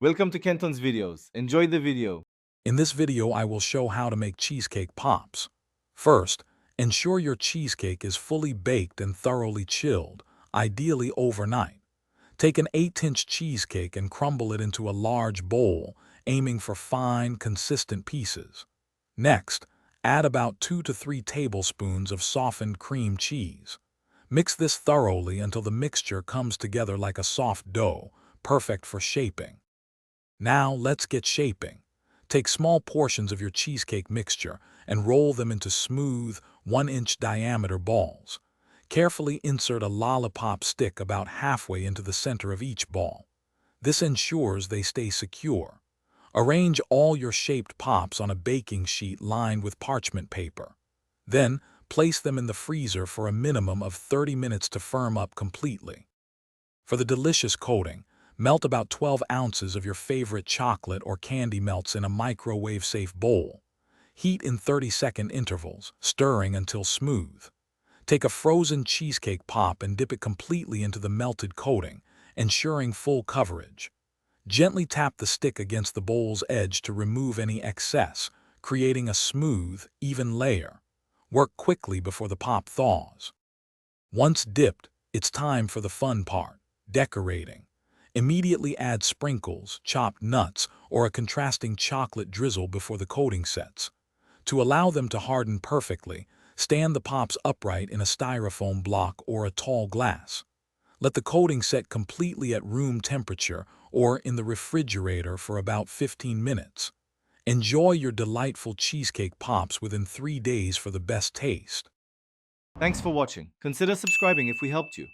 Welcome to Kenton's videos. Enjoy the video. In this video, I will show how to make cheesecake pops. First, ensure your cheesecake is fully baked and thoroughly chilled, ideally overnight. Take an 8-inch cheesecake and crumble it into a large bowl, aiming for fine, consistent pieces. Next, add about 2 to 3 tablespoons of softened cream cheese. Mix this thoroughly until the mixture comes together like a soft dough, perfect for shaping. Now let's get shaping. Take small portions of your cheesecake mixture and roll them into smooth, 1-inch diameter balls. Carefully insert a lollipop stick about halfway into the center of each ball. This ensures they stay secure. Arrange all your shaped pops on a baking sheet lined with parchment paper. Then, place them in the freezer for a minimum of 30 minutes to firm up completely. For the delicious coating, melt about 12 ounces of your favorite chocolate or candy melts in a microwave-safe bowl. Heat in 30-second intervals, stirring until smooth. Take a frozen cheesecake pop and dip it completely into the melted coating, ensuring full coverage. Gently tap the stick against the bowl's edge to remove any excess, creating a smooth, even layer. Work quickly before the pop thaws. Once dipped, it's time for the fun part, decorating. Immediately add sprinkles, chopped nuts, or a contrasting chocolate drizzle before the coating sets. To allow them to harden perfectly, stand the pops upright in a styrofoam block or a tall glass. Let the coating set completely at room temperature or in the refrigerator for about 15 minutes. Enjoy your delightful cheesecake pops within 3 days for the best taste. Thanks for watching. Consider subscribing if we helped you.